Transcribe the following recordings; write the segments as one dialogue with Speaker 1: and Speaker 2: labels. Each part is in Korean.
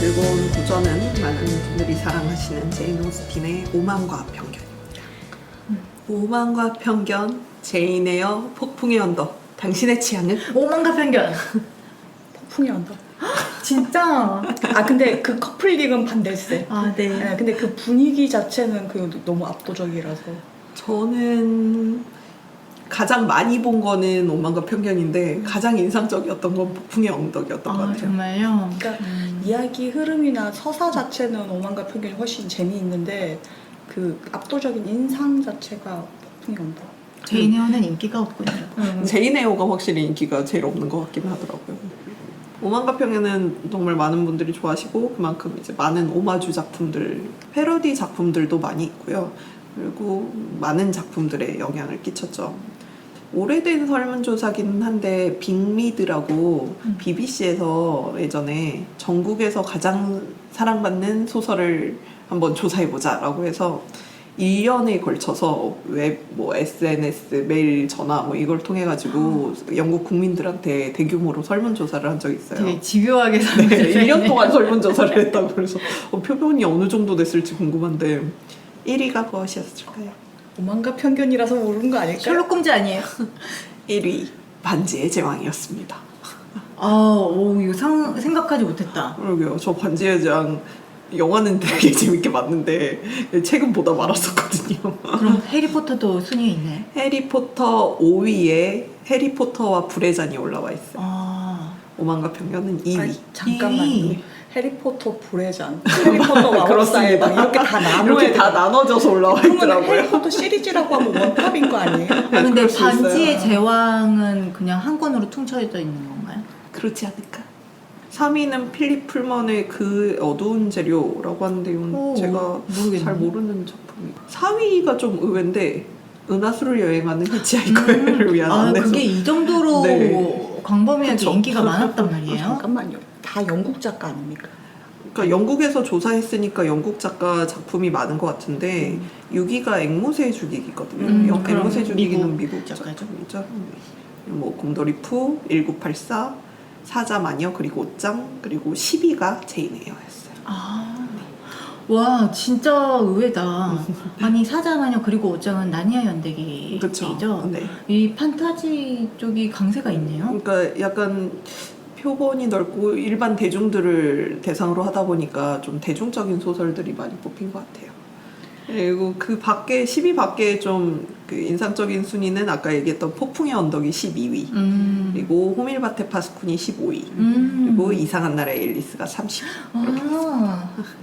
Speaker 1: 즐거운 고전은 많은 분들이 사랑하시는 제인 오스틴의 오만과 편견입니다. 오만과 편견, 제인 에어, 폭풍의 언덕. 당신의 취향은?
Speaker 2: 오만과 편견.
Speaker 3: 폭풍이 언더. 진짜. 아 근데 그 커플링은 반댈세.
Speaker 2: 아 네.
Speaker 3: 네, 근데 그 분위기 자체는 그 너무 압도적이라서.
Speaker 1: 저는 가장 많이 본 거는 오만과 편견인데 가장 인상적이었던 건 폭풍의 언덕이었던 것
Speaker 2: 아
Speaker 1: 같아요.
Speaker 2: 정말요?
Speaker 3: 그러니까 이야기 흐름이나 서사 자체는 오만과 편견이 훨씬 재미있는데 그 압도적인 인상 자체가 폭풍이 언더.
Speaker 2: 제인 에어는 인기가 없군요.
Speaker 1: 제인 에어가 확실히 인기가 제일 없는 것 같긴 하더라고요. 오만과 편견은 정말 많은 분들이 좋아하시고 그만큼 이제 많은 오마주 작품들, 패러디 작품들도 많이 있고요. 그리고 많은 작품들에 영향을 끼쳤죠. 오래된 설문조사긴 한데 빅미드라고 BBC에서 예전에 전국에서 가장 사랑받는 소설을 한번 조사해보자 라고 해서 1년에 걸쳐서 웹, SNS, 메일, 전화 이걸 통해 가지고 영국 국민들한테 대규모로 설문조사를 한 적이 있어요.
Speaker 2: 되게 집요하게
Speaker 1: 네, 1년 동안 설문조사를 했다고 그래서 표본이 어느 정도 됐을지 궁금한데 1위가 무엇이었을까요?
Speaker 3: 오만과 편견이라서 모르는 거 아닐까요?
Speaker 2: 셜록 홈즈 아니에요?
Speaker 1: 1위 반지의 제왕이었습니다.
Speaker 2: 오 이거 생각하지 못했다.
Speaker 1: 그러게요. 저 반지의 제왕 영화는 되게 재밌게 봤는데 책은 보다 말았었거든요.
Speaker 2: 그럼 해리포터도 순위에 있네.
Speaker 1: 해리포터 5위에 해리포터와 불의 잔이 올라와 있어요.
Speaker 2: 아
Speaker 1: 오만과 편견은 2위.
Speaker 3: 아니, 잠깐만요.
Speaker 2: 2위.
Speaker 3: 해리포터 불의 잔, 해리포터 마법사의 방 이렇게 다 나눠야
Speaker 1: 이렇게 다 나눠져서 올라와
Speaker 3: 그러면
Speaker 1: 있더라고요.
Speaker 3: 해리포터 시리즈라고 하면 원탑인 거 아니에요?
Speaker 2: 근데
Speaker 1: 그럴 수
Speaker 2: 반지의
Speaker 1: 있어요.
Speaker 2: 제왕은 그냥 한 권으로 퉁쳐져 있는 건가요?
Speaker 1: 그렇지 않을까? 3위는 필립 풀먼의 그 어두운 재료라고 하는데 이건
Speaker 2: 오,
Speaker 1: 제가
Speaker 2: 모르겠네.
Speaker 1: 잘 모르는 작품이에요. 4위가 좀 의외인데 은하수를 여행하는 히치하이커를 위한
Speaker 2: 아
Speaker 1: 안내서.
Speaker 2: 그게 이 정도로
Speaker 1: 네.
Speaker 2: 광범위하게
Speaker 1: 그쵸.
Speaker 2: 인기가 많았단 말이에요?
Speaker 3: 잠깐만요. 다 영국 작가 아닙니까?
Speaker 1: 그러니까 영국에서 조사했으니까 영국 작가 작품이 많은 것 같은데 6위가 앵무새 죽이기거든요.
Speaker 2: 그럼
Speaker 1: 앵무새 죽이기는
Speaker 2: 미국
Speaker 1: 미국
Speaker 2: 작가죠?
Speaker 1: 작품이죠. 뭐 곰돌이 푸, 1984, 사자 마녀 그리고 옷장 그리고 10위가 제인 에어였어요.
Speaker 2: 와 진짜 의외다. 아니 사자마녀 그리고 옷장은 나니아 연대기죠?
Speaker 1: 그렇죠. 네.
Speaker 2: 이 판타지 쪽이 강세가 있네요.
Speaker 1: 그러니까 약간 표본이 넓고 일반 대중들을 대상으로 하다 보니까 좀 대중적인 소설들이 많이 뽑힌 것 같아요. 그리고 그 밖에 10위 밖에 좀 그 인상적인 순위는 아까 얘기했던 폭풍의 언덕이 12위, 그리고 호밀밭의 파스쿤이 15위, 그리고 이상한 나라의 앨리스가 30위.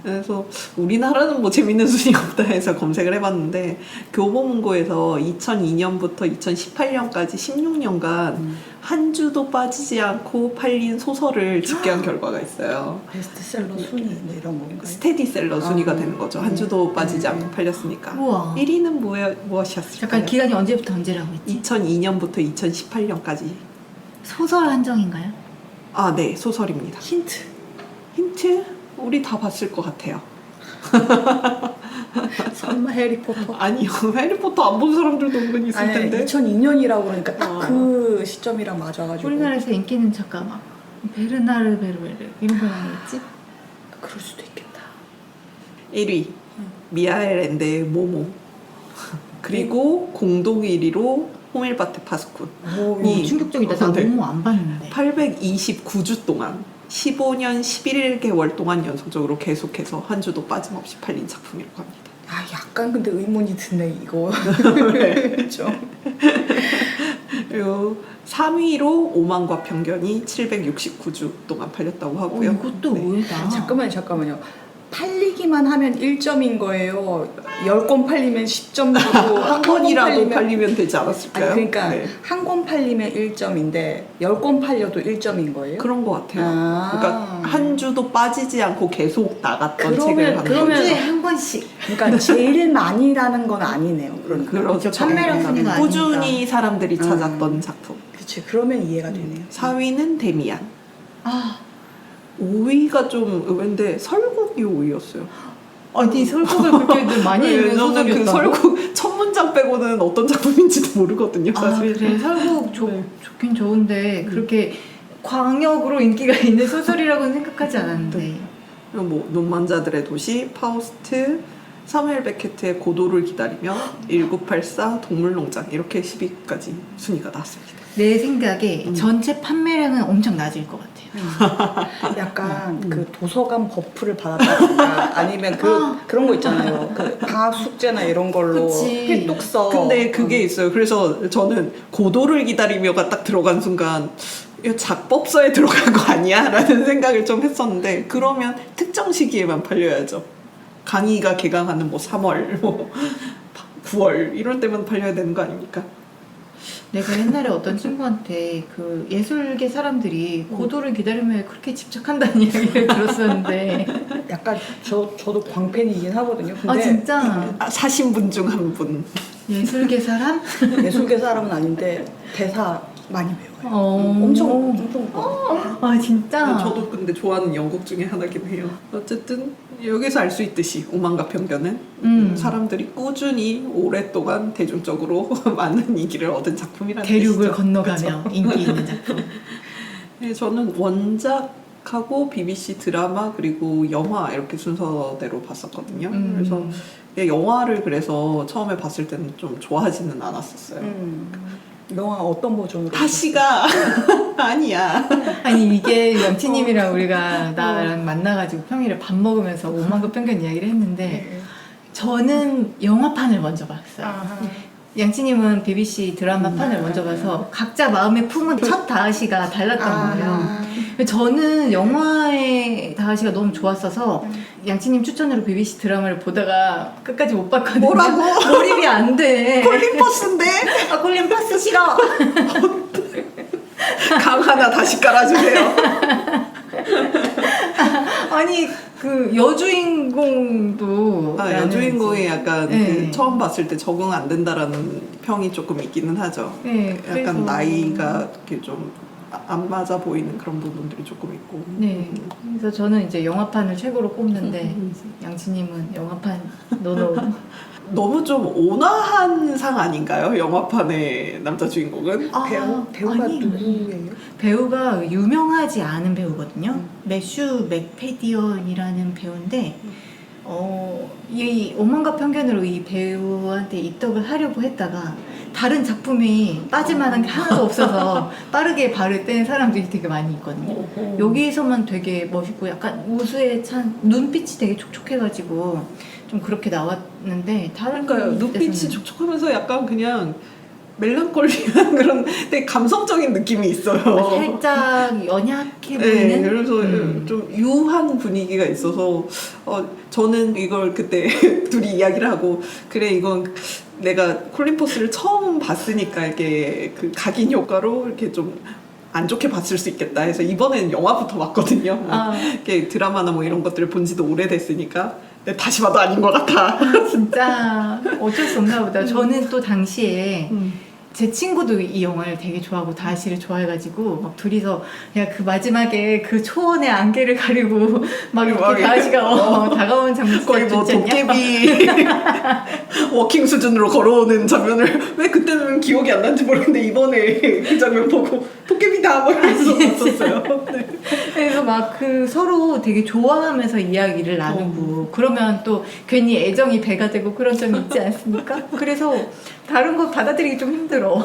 Speaker 1: 그래서 우리나라는 뭐 재밌는 순위가 없다 해서 검색을 해봤는데 교보문고에서 2002년부터 2018년까지 16년간 한 주도 빠지지 않고 팔린 소설을 집계한 결과가 있어요.
Speaker 3: 베스트셀러 순위 뭐 이런 건가요?
Speaker 1: 스테디셀러 순위가 되는 거죠. 한 주도 빠지지 않고 팔렸으니까.
Speaker 2: 우와.
Speaker 1: 1위는 무엇이었을까요?
Speaker 2: 잠깐 기간이 언제부터 언제라고 했지?
Speaker 1: 2002년부터 2018년까지.
Speaker 2: 소설 한정인가요?
Speaker 1: 아, 네, 소설입니다.
Speaker 3: 힌트.
Speaker 1: 힌트? 우리 다 봤을 것 같아요.
Speaker 3: 설마 해리포터?
Speaker 1: 아니요, 해리포터 안 본 사람들도 은근히 있을
Speaker 3: 아니
Speaker 1: 텐데.
Speaker 3: 2002년이라고 그러니까 딱 그 시점이랑 맞아가지고.
Speaker 2: 우리나라에서 인기 있는 작가 막 베르나르 베르베르 이런 거 아니겠지?
Speaker 3: 그럴 수도 있겠다.
Speaker 1: 1위 미아엘 앤드의 모모. 그리고 공동 1위로 호밀밭의 파스쿤.
Speaker 3: 오,
Speaker 2: 오, 충격적이다. 나
Speaker 1: 네.
Speaker 2: 너무 안 봤는데.
Speaker 1: 829주 동안 15년 11개월 동안 연속적으로 계속해서 한 주도 빠짐없이 팔린 작품이라고 합니다.
Speaker 3: 아 약간 근데 의문이 드네 이거. 좀.
Speaker 1: 그리고 3위로 오만과 편견이 769주 동안 팔렸다고 하고요.
Speaker 2: 이것도
Speaker 1: 네.
Speaker 2: 의외다.
Speaker 3: 잠깐만요. 팔리기만 하면 1점인 거예요. 10권 팔리면 10점 주고
Speaker 1: 한 권이라도 팔리면 되지 않았을까요?
Speaker 3: 아니 그러니까
Speaker 1: 네.
Speaker 3: 한 권 팔리면 1점인데 10권 팔려도 1점인 거예요?
Speaker 1: 그런 것 같아요.
Speaker 3: 아.
Speaker 1: 그러니까 한 주도 빠지지 않고 계속 나갔던
Speaker 3: 그러면-
Speaker 1: 책을 하는
Speaker 3: 그러면-
Speaker 1: 거죠.
Speaker 2: 주에 한 권씩.
Speaker 3: 그러니까 제일 많이라는 건 아니네요. 그러니까.
Speaker 1: 그렇죠.
Speaker 2: 판매량 순위가
Speaker 1: 꾸준히 사람들이 찾았던 작품.
Speaker 3: 그치 그러면 이해가 되네요.
Speaker 1: 4위는 데미안.
Speaker 2: 아
Speaker 1: 5위가 좀 의외인데 설국이 5위였어요.
Speaker 2: 아니 설국을 그렇게들 많이 읽는
Speaker 1: 저는 그
Speaker 2: 소설이었다고?
Speaker 1: 설국 첫 문장 빼고는 어떤 작품인지도 모르거든요.
Speaker 2: 아
Speaker 1: 사실.
Speaker 2: 그래 설국
Speaker 1: 네.
Speaker 2: 좋긴 좋은데 그렇게 광역으로 인기가 있는 소설이라고는 생각하지 않았는데
Speaker 1: 뭐 눈먼 자들의 도시, 파우스트, 사무엘 베케트의 고도를 기다리며 1984, 동물농장 이렇게 10위까지 순위가 나왔습니다.
Speaker 2: 내 생각에 전체 판매량은 엄청 낮을 것 같아요.
Speaker 3: 약간 그 도서관 버프를 받았다든가 아니면 그런 거 있잖아요. 그 방학 숙제나 이런 걸로
Speaker 2: 그치.
Speaker 3: 필독서.
Speaker 1: 근데 그게 있어요. 그래서 저는 고도를 기다리며가 딱 들어간 순간 이거 작법서에 들어간 거 아니야? 라는 생각을 좀 했었는데 그러면 특정 시기에만 팔려야죠. 강의가 개강하는 뭐 3월, 뭐 9월 이럴 때만 팔려야 되는 거 아닙니까?
Speaker 2: 내가 옛날에 어떤 친구한테 그 예술계 사람들이 고도를 기다리면 그렇게 집착한다는 이야기를 들었었는데
Speaker 3: 약간 저도 광팬이긴 하거든요. 근데
Speaker 2: 아 진짜?
Speaker 1: 사신 분 중 한 분.
Speaker 2: 예술계 사람?
Speaker 3: 예술계 사람은 아닌데 대사 많이 배워요.
Speaker 2: 엄청 아 진짜?
Speaker 1: 저도 근데 좋아하는 연극 중에 하나긴 해요. 어쨌든 여기서 알 수 있듯이 오만과 편견은 사람들이 꾸준히 오랫동안 대중적으로 많은 인기를 얻은 작품이라는
Speaker 2: 대륙을
Speaker 1: 뜻이죠.
Speaker 2: 건너가며
Speaker 1: 그쵸?
Speaker 2: 인기 있는 작품.
Speaker 1: 네, 저는 원작하고 BBC 드라마 그리고 영화 이렇게 순서대로 봤었거든요. 그래서 영화를 그래서 처음에 봤을 때는 좀 좋아하지는 않았었어요.
Speaker 3: 영화 어떤 버전으로?
Speaker 1: 다시가 아니야.
Speaker 2: 아니 이게 영치님이랑 우리가 나랑 만나가지고 평일에 밥 먹으면서 오만과 편견 이야기를 했는데 저는 영화판을 먼저 봤어요.
Speaker 3: 아하.
Speaker 2: 양치님은 BBC 드라마판을 먼저 봐서 각자 마음의 품은 첫 다하시가 달랐던 거예요. 저는 영화의 다하시가 너무 좋았어서 양치님 추천으로 BBC 드라마를 보다가 끝까지 못 봤거든요.
Speaker 1: 뭐라고?
Speaker 2: 몰입이 안 돼.
Speaker 1: 콜린 퍼스인데
Speaker 2: 아 콜린 퍼스 싫어.
Speaker 1: 강 하나 다시 깔아주세요.
Speaker 2: 아니 그 여주인공도
Speaker 1: 여주인공이 약간
Speaker 2: 네.
Speaker 1: 그 처음 봤을 때 적응 안 된다라는 평이 조금 있기는 하죠.
Speaker 2: 네, 그래서
Speaker 1: 약간 나이가 이렇게 좀 안 맞아 보이는 그런 부분들이 조금 있고.
Speaker 2: 네, 그래서 저는 이제 영화판을 최고로 꼽는데 양치님은 영화판 노노.
Speaker 1: 너무 좀 온화한 상 아닌가요? 영화판의 남자 주인공은?
Speaker 3: 배우가
Speaker 2: 아니,
Speaker 3: 누구예요?
Speaker 2: 배우가 유명하지 않은 배우거든요. 매슈 맥페디언이라는 배우인데 이 오만과 편견으로 이 배우한테 입덕을 하려고 했다가 다른 작품이 빠질만한 게 하나도 없어서 빠르게 발을 뗀 사람들이 되게 많이 있거든요. 여기에서만 되게 멋있고 약간 우수에 찬 눈빛이 되게 촉촉해가지고 좀 그렇게 나왔는데 다른
Speaker 1: 그러니까요. 눈빛이
Speaker 2: 데서는
Speaker 1: 촉촉하면서 약간 그냥 멜랑콜리한 그런 되게 감성적인 느낌이 있어요.
Speaker 2: 살짝 연약해
Speaker 1: 네,
Speaker 2: 보이는.
Speaker 1: 그래서 좀 유한 분위기가 있어서 저는 이걸 그때 둘이 이야기를 하고 그래 이건 내가 콜린 퍼스를 처음 봤으니까 이게 그 각인 효과로 이렇게 좀 안 좋게 봤을 수 있겠다 해서 이번에는 영화부터 봤거든요. 이렇게 드라마나 뭐 이런 것들을 본 지도 오래됐으니까 근데 다시 봐도 아닌 것 같아.
Speaker 2: 진짜 어쩔 수 없나 보다. 저는 또 당시에 제 친구도 이 영화를 되게 좋아하고 다하시를 좋아해가지고 막 둘이서 그냥 그 마지막에 그 초원의 안개를 가리고 막 이렇게 다하시가 다가오는 장면
Speaker 1: 거의 뭐
Speaker 2: 좋지 않냐?
Speaker 1: 도깨비 워킹 수준으로 걸어오는 장면을 왜 그때는 기억이 안 나는지 모르겠는데 이번에 그 장면 보고 도깨비다 뭐 이러면서 봤었어요. 네.
Speaker 2: 그래서 막 그 서로 되게 좋아하면서 이야기를 나누고 그러면 또 괜히 애정이 배가 되고 그런 점이 있지 않습니까? 그래서 다른 거 받아들이기 좀 힘들어.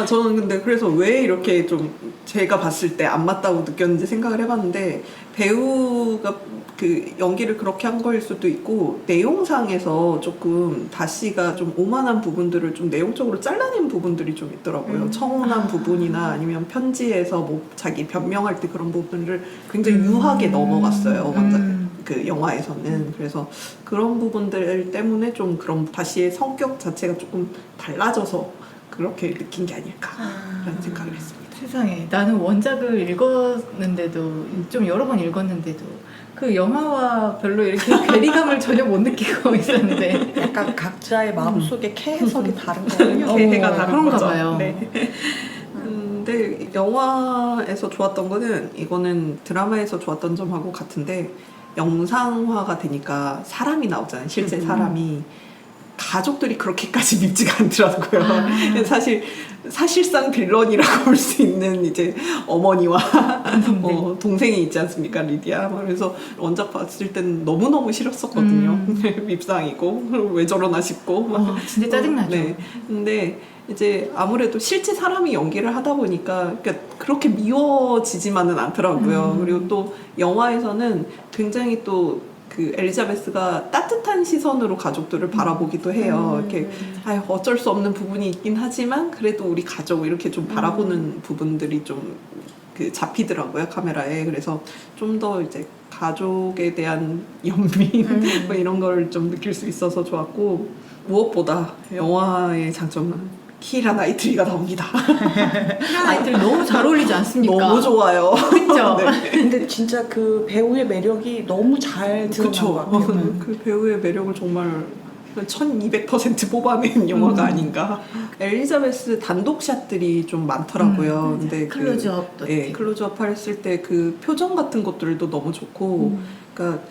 Speaker 1: 저는 근데 그래서 왜 이렇게 좀 제가 봤을 때 안 맞다고 느꼈는지 생각을 해봤는데 배우가 그 연기를 그렇게 한 거일 수도 있고 내용상에서 조금 다시가 좀 오만한 부분들을 좀 내용적으로 잘라낸 부분들이 좀 있더라고요. 청혼한 부분이나 아니면 편지에서 뭐 자기 변명할 때 그런 부분을 굉장히 유하게 넘어갔어요. 그 영화에서는. 그래서 그런 부분들 때문에 좀 그런 다시의 성격 자체가 조금 달라져서 그렇게 느낀 게 아닐까라는 생각을 했습니다.
Speaker 2: 세상에 나는 원작을 읽었는데도 좀 여러 번 읽었는데도 그 영화와 별로 이렇게 괴리감을 전혀 못 느끼고 있었는데
Speaker 3: 약간 각자의 마음속에 캐해석이 다른 거군요.
Speaker 1: 해가 다른
Speaker 2: 그런가
Speaker 1: 거죠.
Speaker 2: 봐요.
Speaker 1: 네. 근데 영화에서 좋았던 거는 이거는 드라마에서 좋았던 점하고 같은데 영상화가 되니까 사람이 나오잖아요. 실제 사람이 가족들이 그렇게까지 밉지가 않더라고요.
Speaker 2: 아.
Speaker 1: 사실상 빌런이라고 볼 수 있는 이제 어머니와
Speaker 2: 동생들.
Speaker 1: 동생이 있지 않습니까, 리디아. 그래서 원작 봤을 때는 너무너무 싫었었거든요. 밉상이고 왜 저러나 싶고.
Speaker 2: 진짜 짜증나죠.
Speaker 1: 네. 근데 이제 아무래도 실제 사람이 연기를 하다 보니까 그러니까 그렇게 미워지지만은 않더라고요. 그리고 또 영화에서는 굉장히 또 그 엘리자베스가 따뜻한 시선으로 가족들을 바라보기도 해요. 이렇게 어쩔 수 없는 부분이 있긴 하지만 그래도 우리 가족 이렇게 좀 바라보는 부분들이 좀 그 잡히더라고요, 카메라에. 그래서 좀 더 이제 가족에 대한 연민 뭐 이런 걸 좀 느낄 수 있어서 좋았고, 무엇보다 영화의 장점은 키이라 나이틀리가 나옵니다.
Speaker 2: 키라 나이틀리 너무 잘 어울리지 않습니까?
Speaker 1: 너무 좋아요.
Speaker 2: 그렇죠.
Speaker 1: 네.
Speaker 3: 근데 진짜 그 배우의 매력이 너무 잘 드러난 것 같아요.
Speaker 1: 그 배우의 매력을 정말 1200% 뽑아낸 영화가 아닌가. 엘리자베스 단독샷들이 좀 많더라고요. 근데
Speaker 2: 클로즈업도
Speaker 1: 클로즈업 했을 때 그 표정 같은 것들도 너무 좋고, 그러니까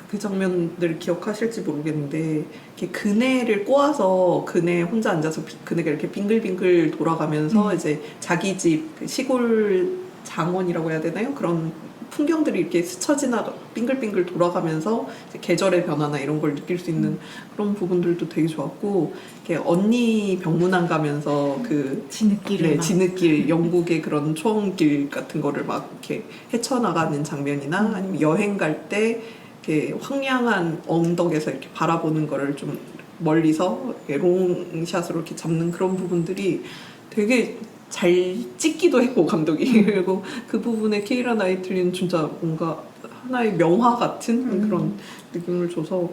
Speaker 1: 그 장면들 기억하실지 모르겠는데, 이렇게 그네를 꼬아서 그네 혼자 앉아서 그네가 이렇게 빙글빙글 돌아가면서 이제 자기 집 시골 장원이라고 해야 되나요? 그런 풍경들이 이렇게 스쳐 지나가 빙글빙글 돌아가면서 이제 계절의 변화나 이런 걸 느낄 수 있는 그런 부분들도 되게 좋았고, 이렇게 언니 병문안 가면서 그
Speaker 2: 진흙길을 막.
Speaker 1: 진흙길, 영국의 그런 초원길 같은 거를 막 이렇게 헤쳐나가는 장면이나 아니면 여행 갈 때 이렇게 황량한 언덕에서 이렇게 바라보는 거를 좀 멀리서 이렇게 롱샷으로 이렇게 잡는 그런 부분들이 되게 잘 찍기도 했고, 감독이. 그리고 그 부분에 키이라 나이틀리는 진짜 뭔가 하나의 명화 같은 그런 느낌을 줘서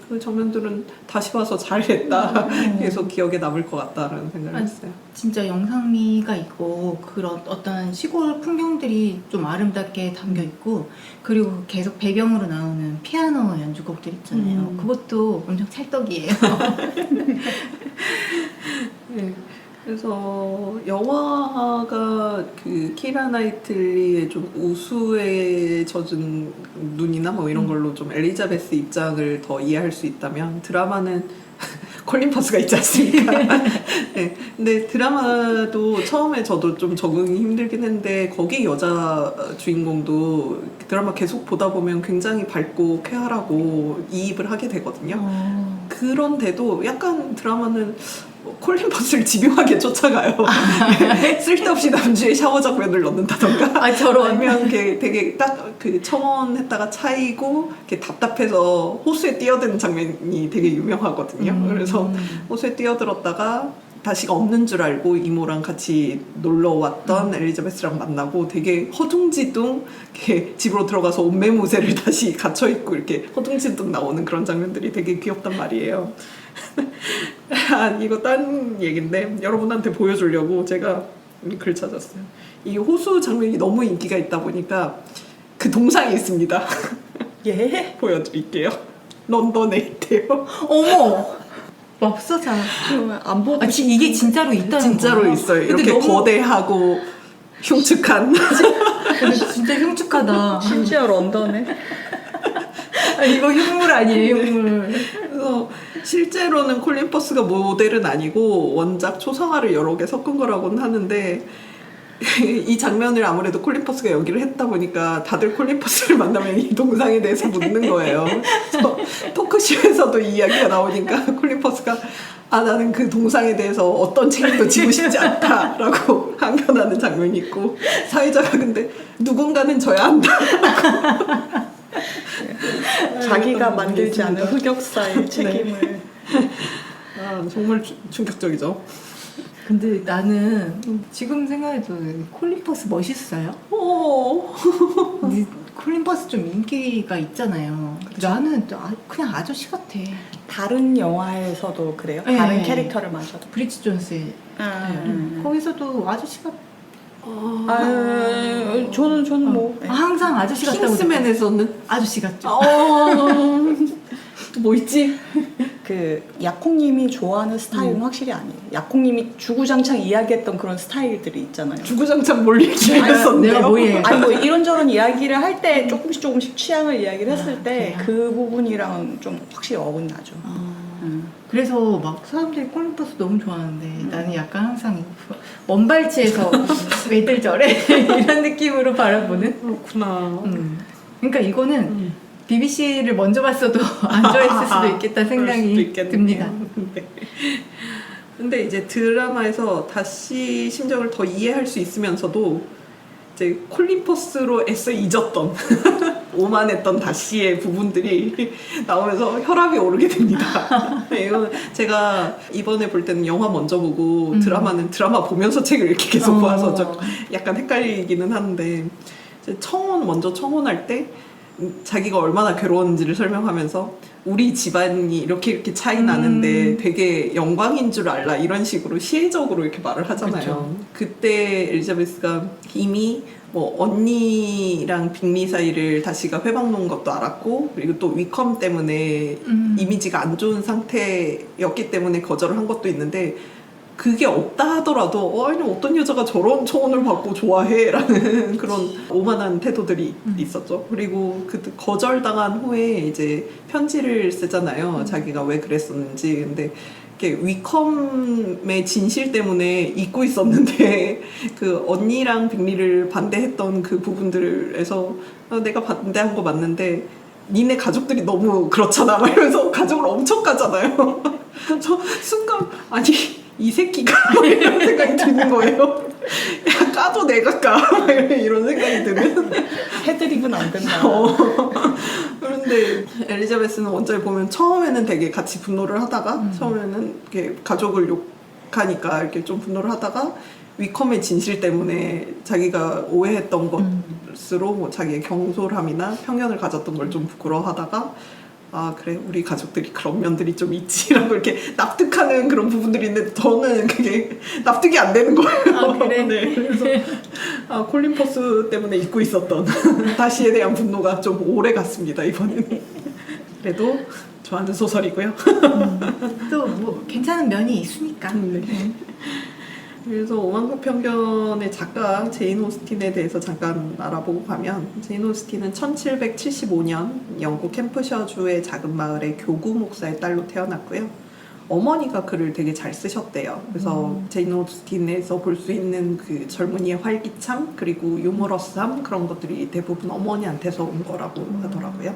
Speaker 1: 그 장면들은 다시 봐서 잘했다. 계속 기억에 남을 것 같다라는 생각을 했어요.
Speaker 2: 진짜 영상미가 있고 그런 어떤 시골 풍경들이 좀 아름답게 담겨 있고, 그리고 계속 배경으로 나오는 피아노 연주곡들 있잖아요. 그것도 엄청 찰떡이에요.
Speaker 1: 네. 그래서 영화가 그 키라 나이틀리의 좀 우수에 젖은 눈이나 뭐 이런 걸로 좀 엘리자베스 입장을 더 이해할 수 있다면, 드라마는 콜린 퍼스가 있지 않습니까? 네. 근데 드라마도 처음에 저도 좀 적응이 힘들긴 했는데, 거기 여자 주인공도 드라마 계속 보다 보면 굉장히 밝고 쾌활하고 이입을 하게 되거든요. 그런데도 약간 드라마는 콜린 퍼스를 집요하게 쫓아가요. 쓸데없이 남주에 샤워 장면을 넣는다던가.
Speaker 2: 저런.
Speaker 1: 아니면 되게 딱 그 청혼했다가 차이고 이렇게 답답해서 호수에 뛰어드는 장면이 되게 유명하거든요. 그래서 호수에 뛰어들었다가 다시가 없는 줄 알고 이모랑 같이 놀러 왔던 엘리자베스랑 만나고 되게 허둥지둥 이렇게 집으로 들어가서 옷매무새를 다시 갇혀 있고 이렇게 허둥지둥 나오는 그런 장면들이 되게 귀엽단 말이에요. 이거 딴 얘긴데 여러분한테 보여주려고 제가 글 찾았어요. 이 호수 장면이 너무 인기가 있다 보니까 그 동상이 있습니다.
Speaker 3: 예?
Speaker 1: 보여드릴게요. 런던에 있대요.
Speaker 2: 어머! 맙소사.
Speaker 3: 그러면 안 보고
Speaker 2: 이게 진짜로 있다는
Speaker 1: 진짜로
Speaker 2: 거예요?
Speaker 1: 있어요.
Speaker 2: 근데
Speaker 1: 이렇게
Speaker 2: 너무-
Speaker 1: 거대하고 흉측한.
Speaker 2: 근데 진짜 흉측하다.
Speaker 3: 심지어 런던에
Speaker 2: 이거 흉물 아니에요, 흉물.
Speaker 1: 그래서 실제로는 콜린 퍼스가 모델은 아니고 원작 초상화를 여러 개 섞은 거라고는 하는데, 이 장면을 아무래도 콜린 퍼스가 연기를 했다 보니까 다들 콜린 퍼스를 만나면 이 동상에 대해서 묻는 거예요. 그래서 토크쇼에서도 이 이야기가 나오니까 콜린 퍼스가 나는 그 동상에 대해서 어떤 책임도 지고 싶지 않다라고 항변하는 장면이 있고, 사회자가 근데 누군가는 져야 한다.
Speaker 3: 자기가 만들지 않은 흑역사의 책임을
Speaker 1: 정말 충격적이죠.
Speaker 2: 근데 나는 지금 생각해도 콜린 퍼스 멋있어요. 근데 콜린 퍼스 좀 인기가 있잖아요. 나는 그냥 아저씨 같아.
Speaker 3: 다른 영화에서도 그래요?
Speaker 2: 네.
Speaker 3: 다른 캐릭터를 마셔도
Speaker 2: 브리짓 존스. 거기서도 아저씨 같아.
Speaker 3: 저는 뭐
Speaker 2: 항상 아저씨 같다고.
Speaker 1: 킹스맨에서는
Speaker 2: 아저씨 같죠.
Speaker 1: 뭐 있지?
Speaker 3: 그 약콩님이 좋아하는 스타일은 확실히 아니에요. 약콩님이 주구장창 이야기했던 그런 스타일들이 있잖아요.
Speaker 1: 주구장창 뭘 얘기했었네요.
Speaker 2: 내가 뭐 얘기해?
Speaker 3: 아니 뭐 이런저런 이야기를 할 때 조금씩 취향을 이야기를 했을 때
Speaker 2: 그래요?
Speaker 3: 그 부분이랑 좀 확실히 어긋나죠.
Speaker 2: 그래서 막 사람들이 콜린퍼스 너무 좋아하는데 나는 약간 항상 원발치에서 왜들 저래? 이런 느낌으로 바라보는.
Speaker 1: 그렇구나.
Speaker 2: 그러니까 이거는 BBC를 먼저 봤어도 안 좋아했을 수도 있겠다 생각이 듭니다.
Speaker 1: 네. 근데 이제 드라마에서 다시 심정을 더 이해할 수 있으면서도 이제 콜린퍼스로 애써 잊었던 오만했던 다시의 부분들이 나오면서 혈압이 오르게 됩니다. 이건 제가 이번에 볼 때는 영화 먼저 보고 드라마는 드라마 보면서 책을 이렇게 계속 봐서 좀 약간 헷갈리기는 하는데 이제 먼저 청혼할 때 자기가 얼마나 괴로웠는지를 설명하면서 우리 집안이 이렇게 차이 나는데 되게 영광인 줄 알라 이런 식으로 시혜적으로 이렇게 말을 하잖아요.
Speaker 2: 그렇죠.
Speaker 1: 그때 엘리자베스가 이미 뭐 언니랑 빅리 사이를 다시가 회방 놓은 것도 알았고 그리고 또 위컴 때문에 이미지가 안 좋은 상태였기 때문에 거절을 한 것도 있는데 그게 없다 하더라도 아니 어떤 여자가 저런 청혼을 받고 좋아해 라는 그런 오만한 태도들이 있었죠. 그리고 그 거절당한 후에 이제 편지를 쓰잖아요. 자기가 왜 그랬었는지. 근데 이렇게 위컴의 진실 때문에 잊고 있었는데 그 언니랑 빅리를 반대했던 그 부분들에서 내가 반대한 거 맞는데 니네 가족들이 너무 그렇잖아 막 이러면서 가족을 엄청 까잖아요. 저 순간 아니 이 새끼가 이런 생각이 드는 거예요. 야 까도 내가 까 이런 생각이 드는.
Speaker 3: 해드립은 안 된다.
Speaker 1: 그런데 엘리자베스는 원작에 보면 처음에는 되게 같이 분노를 하다가 처음에는 이렇게 가족을 욕하니까 이렇게 좀 분노를 하다가 위컴의 진실 때문에 자기가 오해했던 것으로 뭐 자기의 경솔함이나 편견을 가졌던 걸 좀 부끄러워하다가 아 그래 우리 가족들이 그런 면들이 좀 있지라고 이렇게 납득하는 그런 부분들이 있는데 저는 그게 납득이 안 되는 거예요.
Speaker 2: 아, 그래?
Speaker 1: 네, 그래서 콜린퍼스 때문에 잊고 있었던 다시에 대한 분노가 좀 오래 갔습니다 이번에는. 그래도 좋아하는 소설이고요.
Speaker 2: 또 뭐 괜찮은 면이 있으니까.
Speaker 1: 네. 그래서 오만국 편견의 작가 제인 오스틴에 대해서 잠깐 알아보고 가면 제인 오스틴은 1775년 영국 캠프셔주의 작은 마을의 교구 목사의 딸로 태어났고요. 어머니가 글을 되게 잘 쓰셨대요. 그래서 제인 오스틴에서 볼 수 있는 그 젊은이의 활기참 그리고 유머러스함 그런 것들이 대부분 어머니한테서 온 거라고 하더라고요.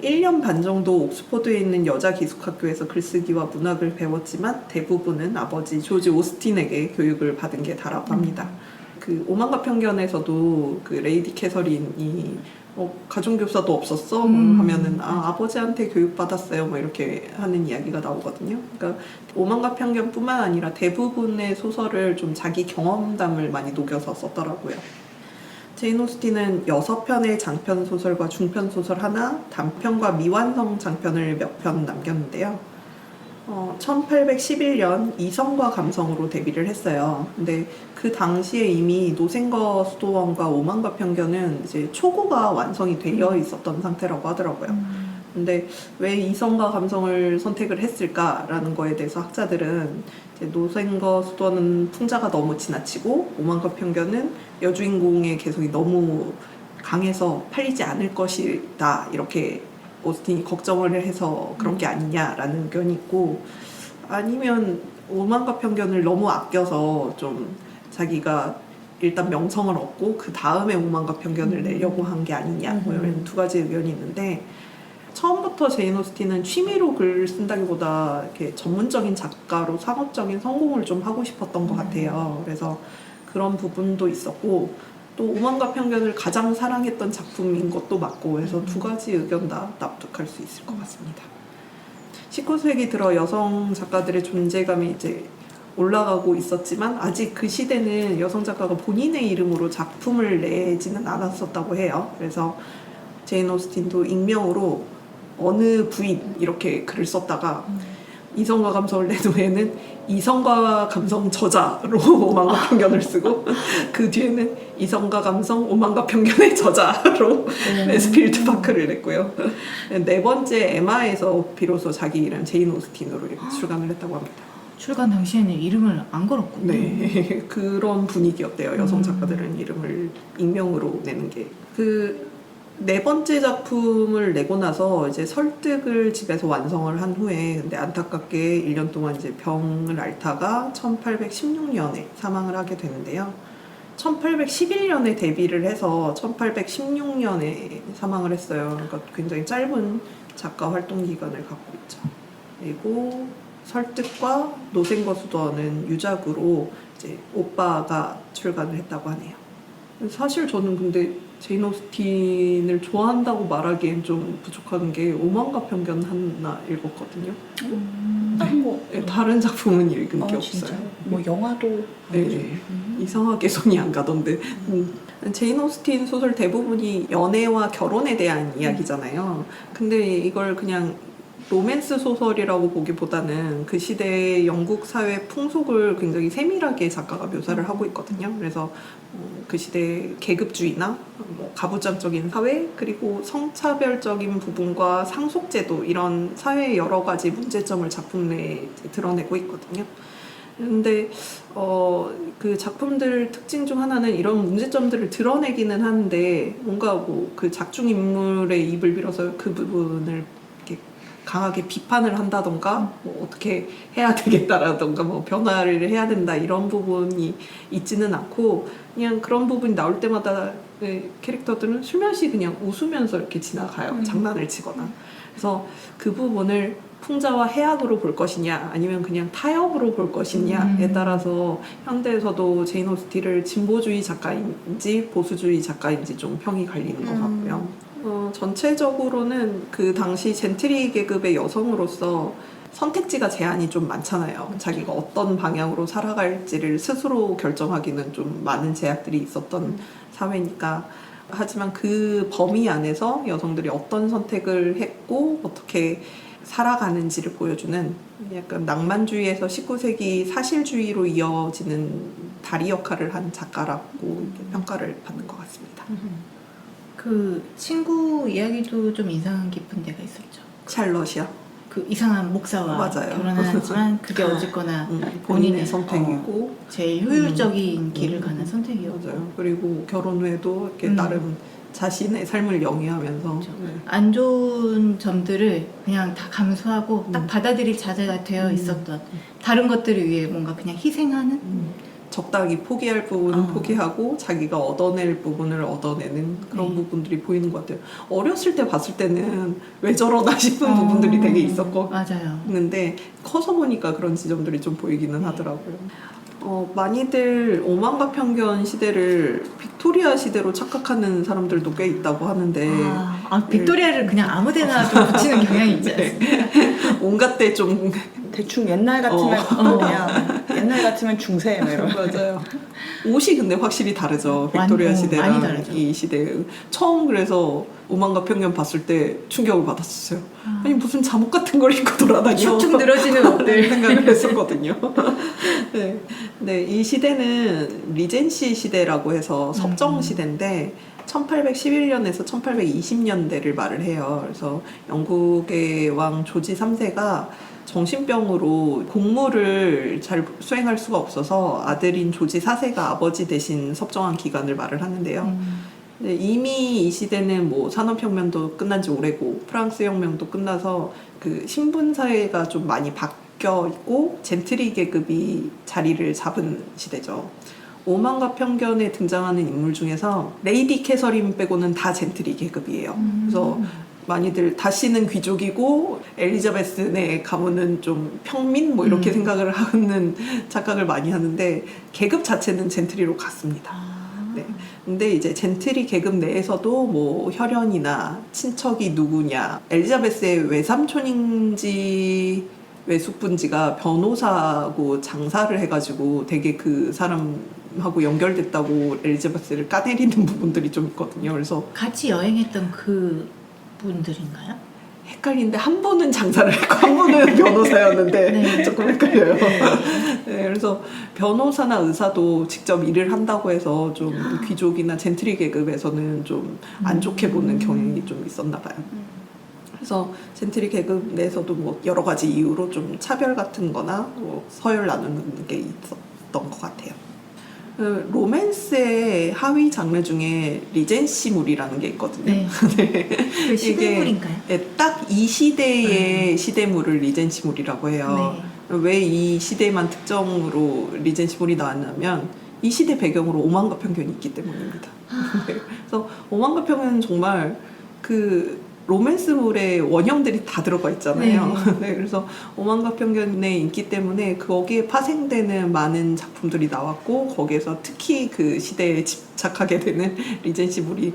Speaker 1: 1년 반 정도 옥스퍼드에 있는 여자 기숙학교에서 글쓰기와 문학을 배웠지만 대부분은 아버지 조지 오스틴에게 교육을 받은 게 다라고 합니다. 그 오만과 편견에서도 그 레이디 캐서린이 가정교사도 없었어? 하면은 아버지한테 교육받았어요 뭐 이렇게 하는 이야기가 나오거든요. 그러니까 오만과 편견뿐만 아니라 대부분의 소설을 좀 자기 경험담을 많이 녹여서 썼더라고요. 제인 오스틴은 6편의 장편 소설과 중편 소설 하나, 단편과 미완성 장편을 몇 편 남겼는데요. 1811년 이성과 감성으로 데뷔를 했어요. 근데 그 당시에 이미 노생거 수도원과 오만과 편견은 이제 초고가 완성이 되어 있었던 상태라고 하더라고요. 근데 왜 이성과 감성을 선택을 했을까라는 거에 대해서 학자들은 이제 노생거 수도원은 풍자가 너무 지나치고 오만과 편견은 여주인공의 개성이 너무 강해서 팔리지 않을 것이다 이렇게 오스틴이 걱정을 해서 그런 게 아니냐라는 의견이 있고 아니면 오만과 편견을 너무 아껴서 좀 자기가 일단 명성을 얻고 그 다음에 오만과 편견을 내려고 한 게 아니냐 뭐 이런 두 가지 의견이 있는데 처음부터 제인 오스틴은 취미로 글을 쓴다기보다 이렇게 전문적인 작가로 상업적인 성공을 좀 하고 싶었던 것 같아요. 그래서 그런 부분도 있었고 또 오만과 편견을 가장 사랑했던 작품인 것도 맞고 해서 두 가지 의견 다 납득할 수 있을 것 같습니다. 19세기 들어 여성 작가들의 존재감이 이제 올라가고 있었지만 아직 그 시대는 여성 작가가 본인의 이름으로 작품을 내지는 않았었다고 해요. 그래서 제인 오스틴도 익명으로 어느 부인 이렇게 글을 썼다가 이성과 감성을 낸 후에는 이성과 감성 저자로 오만과 편견을 쓰고 그 뒤에는 이성과 감성 오만과 편견의 저자로 에스필드 파크를 냈고요. 네 번째 에마에서 비로소 자기 이름 제인 오스틴으로 이렇게 출간을 했다고 합니다.
Speaker 2: 출간 당시에는 이름을 안 걸었군요.
Speaker 1: 네, 그런 분위기였대요. 여성 작가들은 이름을 익명으로 내는 게. 그 네 번째 작품을 내고 나서 이제 설득을 집에서 완성을 한 후에 근데 안타깝게 1년 동안 이제 병을 앓다가 1816년에 사망을 하게 되는데요. 1811년에 데뷔를 해서 1816년에 사망을 했어요. 그러니까 굉장히 짧은 작가 활동 기간을 갖고 있죠. 그리고 설득과 노생거수도는 유작으로 이제 오빠가 출간을 했다고 하네요. 사실 저는 근데 제인 오스틴을 좋아한다고 말하기엔 좀 부족한 게 오만과 편견 하나 읽었거든요.
Speaker 3: 다른 거
Speaker 1: 다른 작품은 읽은 게
Speaker 3: 진짜요?
Speaker 1: 없어요.
Speaker 3: 뭐 영화도
Speaker 1: 네, 이상하게 손이 안 가던데. 제인 오스틴 소설 대부분이 연애와 결혼에 대한 이야기잖아요. 근데 이걸 그냥 로맨스 소설이라고 보기보다는 그 시대의 영국 사회 풍속을 굉장히 세밀하게 작가가 묘사를 하고 있거든요. 그래서 그 시대의 계급주의나 뭐 가부장적인 사회 그리고 성차별적인 부분과 상속제도 이런 사회의 여러 가지 문제점을 작품 내에 드러내고 있거든요. 근데 그 작품들 특징 중 하나는 이런 문제점들을 드러내기는 하는데 뭔가 뭐 그 작중 인물의 입을 빌어서 그 부분을 이렇게 강하게 비판을 한다던가 뭐 어떻게 해야 되겠다라던가 뭐 변화를 해야 된다 이런 부분이 있지는 않고 그냥 그런 부분이 나올 때마다 캐릭터들은 슬며시 그냥 웃으면서 이렇게 지나가요. 장난을 치거나. 그래서 그 부분을 풍자와 해악으로 볼 것이냐 아니면 그냥 타협으로 볼 것이냐에 따라서 현대에서도 제인 오스틴을 진보주의 작가인지 보수주의 작가인지 좀 평이 갈리는 것 같고요. 전체적으로는 그 당시 젠트리 계급의 여성으로서 선택지가 제한이 좀 많잖아요. 자기가 어떤 방향으로 살아갈지를 스스로 결정하기는 좀 많은 제약들이 있었던 사회니까. 하지만 그 범위 안에서 여성들이 어떤 선택을 했고 어떻게 살아가는지를 보여주는 약간 낭만주의에서 19세기 사실주의로 이어지는 다리 역할을 한 작가라고 평가를 받는 것 같습니다.
Speaker 2: 그 친구 이야기도 좀 인상 깊은 데가 있었죠.
Speaker 1: 샬럿이요?
Speaker 2: 그 이상한 목사와
Speaker 1: 맞아요.
Speaker 2: 결혼하지만 그게 어쨌거나
Speaker 1: 본인의 선택이고
Speaker 2: 제일 효율적인 길을 가는 선택이었고
Speaker 1: 맞아요. 그리고 결혼 후에도 이렇게 나름 자신의 삶을 영위하면서
Speaker 2: 그렇죠. 안 좋은 점들을 그냥 다 감수하고 딱 받아들일 자세가 되어 있었던 다른 것들을 위해 뭔가 그냥 희생하는
Speaker 1: 적당히 포기할 부분은 포기하고 자기가 얻어낼 부분을 얻어내는 그런 부분들이 보이는 것 같아요. 어렸을 때 봤을 때는 왜 저러나 싶은 부분들이 되게
Speaker 2: 맞아요.
Speaker 1: 있었는데 커서 보니까 그런 지점들이 좀 보이기는 하더라고요. 많이들 오만과 편견 시대를 빅토리아 시대로 착각하는 사람들도 꽤 있다고 하는데
Speaker 2: 빅토리아를 그냥 아무데나 좀 붙이는 경향이 있지 않습니까?
Speaker 1: 온갖 때 좀
Speaker 3: 대충 옛날 같으면 빅토리아, 옛날 같으면 중세 이런.
Speaker 1: 맞아요. 옷이 근데 확실히 다르죠. 빅토리아
Speaker 2: 많이
Speaker 1: 시대랑
Speaker 2: 다르죠.
Speaker 1: 이 시대. 처음 그래서 오만과 편견 봤을 때 충격을 받았었어요. 아니 무슨 잠옷 같은 걸 입고 돌아다녀.
Speaker 2: 축축 늘어지는 옷들
Speaker 1: 생각을 했었거든요. 네. 네, 이 시대는 리젠시 시대라고 해서 섭정 시대인데 1811년에서 1820년대를 말을 해요. 그래서 영국의 왕 조지 3세가 정신병으로 공무를 잘 수행할 수가 없어서 아들인 조지 4세가 아버지 대신 섭정한 기간을 말을 하는데요. 근데 이미 이 시대는 뭐 산업혁명도 끝난 지 오래고 프랑스 혁명도 끝나서 그 신분 사회가 좀 많이 바뀌어 있고 젠트리 계급이 자리를 잡은 시대죠. 오만과 편견에 등장하는 인물 중에서 레이디 캐서린 빼고는 다 젠트리 계급이에요. 그래서 많이들 다시는 귀족이고 엘리자베스네 가문은 좀 평민 뭐 이렇게 생각을 하는 착각을 많이 하는데 계급 자체는 젠트리로 갔습니다. 네. 근데 이제 젠트리 계급 내에서도 뭐 혈연이나 친척이 누구냐, 엘리자베스의 외삼촌인지 외숙분지가 변호사고 장사를 해가지고 되게 그 사람하고 연결됐다고 엘리자베스를 까내리는 부분들이 좀 있거든요. 그래서
Speaker 2: 같이 여행했던 그 분들인가요?
Speaker 1: 헷갈리는데 한 분은 장사를 했고 한 분은 변호사였는데
Speaker 2: 네.
Speaker 1: 조금 헷갈려요. 네, 그래서 변호사나 의사도 직접 일을 한다고 해서 좀 귀족이나 젠트리 계급에서는 좀 안 좋게 보는 경향이 좀 있었나 봐요. 그래서 젠트리 계급 내에서도 뭐 여러 가지 이유로 좀 차별 같은 거나 뭐 서열 나누는 게 있었던 것 같아요. 로맨스의 하위 장르 중에 리젠시물이라는 게 있거든요.
Speaker 2: 네.
Speaker 1: 네.
Speaker 2: 그 시대물인가요?
Speaker 1: 딱 이 시대의 시대물을 리젠시물이라고 해요.
Speaker 2: 네.
Speaker 1: 왜 이 시대만 특정으로 리젠시물이 나왔냐면 이 시대 배경으로 오만과 편견이 있기 때문입니다. 네. 그래서 오만과 편견은 정말 그 로맨스물의 원형들이 다 들어가 있잖아요. 네, 그래서 오만과 편견의 인기 때문에 거기에 파생되는 많은 작품들이 나왔고 거기에서 특히 그 시대에 집착하게 되는 리젠시물이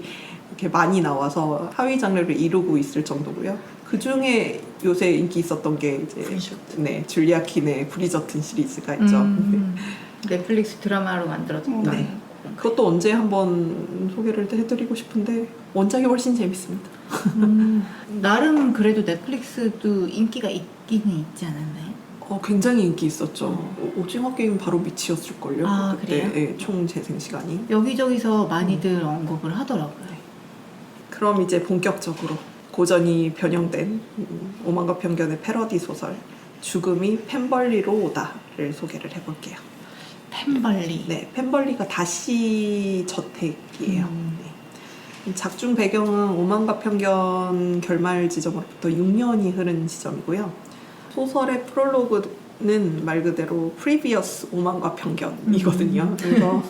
Speaker 1: 이렇게 많이 나와서 하위 장르를 이루고 있을 정도고요. 그 중에 요새 인기 있었던 게 이제 네, 줄리아 킨의 브리저튼 시리즈가 있죠.
Speaker 2: 넷플릭스 드라마로 만들어졌던.
Speaker 1: 네. 그것도 언제 한번 소개를 해드리고 싶은데 원작이 훨씬 재밌습니다.
Speaker 2: 나름 그래도 넷플릭스도 인기가 있기는 있지 않았나요?
Speaker 1: 굉장히 인기 있었죠. 오징어 게임 바로 밑이었을걸요.
Speaker 2: 아,
Speaker 1: 그때
Speaker 2: 그래요?
Speaker 1: 예, 총 재생 시간이.
Speaker 2: 여기저기서 많이들 언급을 하더라고요.
Speaker 1: 그럼 이제 본격적으로 고전이 변형된 오만과 편견의 패러디 소설 죽음이 펜벌리로 오다를 소개를 해볼게요.
Speaker 2: 펜벌리.
Speaker 1: 네, 펜벌리가 다시 저택이에요. 네. 작중 배경은 오만과 편견 결말 지점으로부터 6년이 흐른 지점이고요. 소설의 프롤로그는 말 그대로 previous 오만과 편견이거든요. 그래서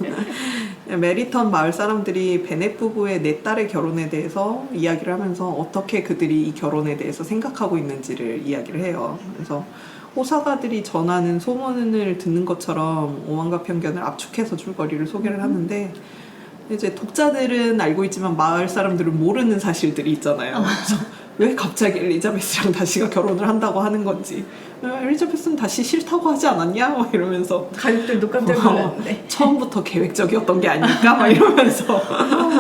Speaker 1: 메리턴 마을 사람들이 베넷 부부의 네 딸의 결혼에 대해서 이야기를 하면서 어떻게 그들이 이 결혼에 대해서 생각하고 있는지를 이야기를 해요. 그래서 호사가들이 전하는 소문을 듣는 것처럼 오만과 편견을 압축해서 줄거리를 소개를 하는데 이제 독자들은 알고 있지만 마을 사람들은 모르는 사실들이 있잖아요. 그래서 왜 갑자기 엘리자베스랑 다시가 결혼을 한다고 하는 건지 엘리자베스는 다시 싫다고 하지 않았냐? 막 이러면서
Speaker 2: 가족들도 깜짝 놀랐는데
Speaker 1: 처음부터 계획적이었던 게 아닐까? 막 이러면서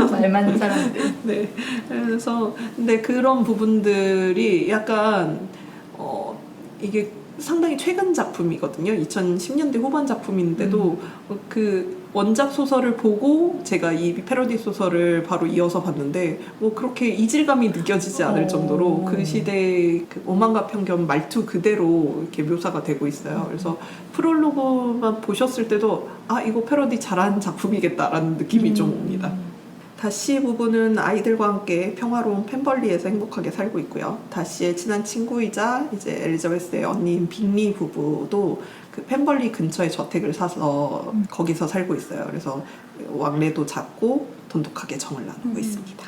Speaker 2: 말 많은 사람들.
Speaker 1: 네. 그래서 근데 그런 부분들이 약간 이게 상당히 최근 작품이거든요. 2010년대 후반 작품인데도 그 원작 소설을 보고 제가 이 패러디 소설을 바로 이어서 봤는데 뭐 그렇게 이질감이 느껴지지 않을 정도로 그 시대의 그 오만과 편견 말투 그대로 이렇게 묘사가 되고 있어요. 그래서 프롤로그만 보셨을 때도 아 이거 패러디 잘한 작품이겠다라는 느낌이 좀 옵니다. 다시 부부는 아이들과 함께 평화로운 펜벌리에서 행복하게 살고 있고요. 다시의 친한 친구이자 이제 엘리자베스의 언니인 빅리 부부도 그 펜벌리 근처에 저택을 사서 거기서 살고 있어요. 그래서 왕래도 잡고 돈독하게 정을 나누고 있습니다.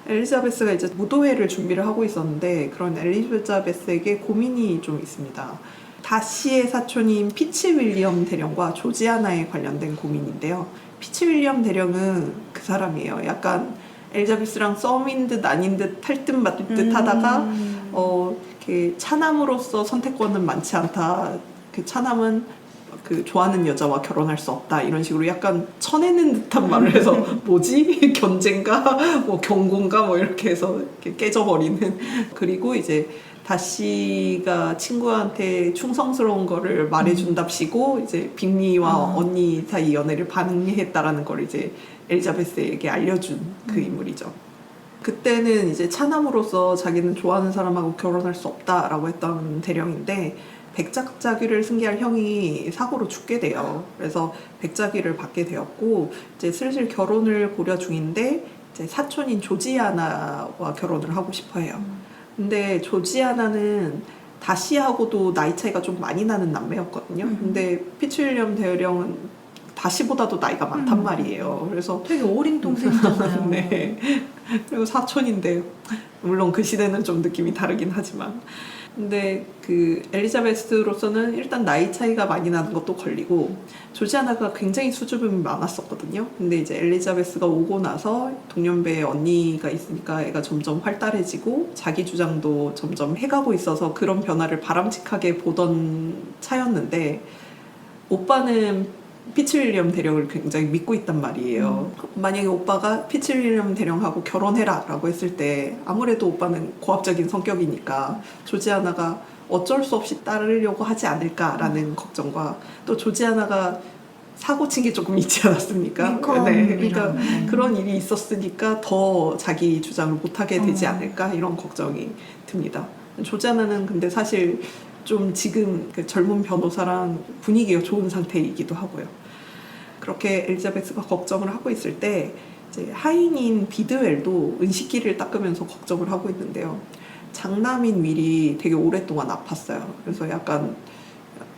Speaker 1: 엘리자베스가 이제 무도회를 준비를 하고 있었는데 그런 엘리자베스에게 고민이 좀 있습니다. 다시의 사촌인 피치 윌리엄 대령과 조지아나에 관련된 고민인데요. 피치 윌리엄 대령은 그 사람이에요. 약간 엘리자베스랑 썸인 듯 아닌 듯 탈 듯 말 듯 하다가 이렇게 차남으로서 선택권은 많지 않다. 그 차남은 그 좋아하는 여자와 결혼할 수 없다. 이런 식으로 약간 쳐내는 듯한 말을 해서 뭐지? 견제인가? 뭐 경고인가? 뭐 이렇게 해서 이렇게 깨져버리는. 그리고 이제 다시가 친구한테 충성스러운 거를 말해준답시고 이제 빅리와 언니 사이 연애를 반응했다라는 걸 이제 엘리자베스에게 알려준 그 인물이죠. 그때는 이제 차남으로서 자기는 좋아하는 사람하고 결혼할 수 없다라고 했던 대령인데 백작자귀를 승계할 형이 사고로 죽게 돼요. 그래서 백작귀를 받게 되었고 이제 슬슬 결혼을 고려 중인데 이제 사촌인 조지아나와 결혼을 하고 싶어해요. 근데 조지아나는 다시하고도 나이 차이가 좀 많이 나는 남매였거든요. 근데 피치 윌리엄 대령은 다시보다도 나이가 많단 말이에요. 그래서
Speaker 2: 되게 어린 동생이잖아요.
Speaker 1: 네. 그리고 사촌인데 물론 그 시대는 좀 느낌이 다르긴 하지만 근데 그 엘리자베스로서는 일단 나이 차이가 많이 나는 것도 걸리고 조지아나가 굉장히 수줍음이 많았었거든요. 근데 이제 엘리자베스가 오고 나서 동년배의 언니가 있으니까 애가 점점 활달해지고 자기 주장도 점점 해가고 있어서 그런 변화를 바람직하게 보던 차였는데 오빠는 피치 윌리엄 대령을 굉장히 믿고 있단 말이에요. 만약에 오빠가 피치 윌리엄 대령하고 결혼해라 라고 했을 때 아무래도 오빠는 고압적인 성격이니까 조지아나가 어쩔 수 없이 따르려고 하지 않을까라는 걱정과 또 조지아나가 사고 친 게 조금 있지 않았습니까? 네, 그러니까 그런 일이 있었으니까 더 자기 주장을 못하게 되지 않을까 이런 걱정이 듭니다. 조지아나는 근데 사실 좀 지금 그 젊은 변호사랑 분위기가 좋은 상태이기도 하고요. 그렇게 엘리자베스가 걱정을 하고 있을 때 이제 하인인 비드웰도 은식기를 닦으면서 걱정을 하고 있는데요. 장남인 윌이 되게 오랫동안 아팠어요. 그래서 약간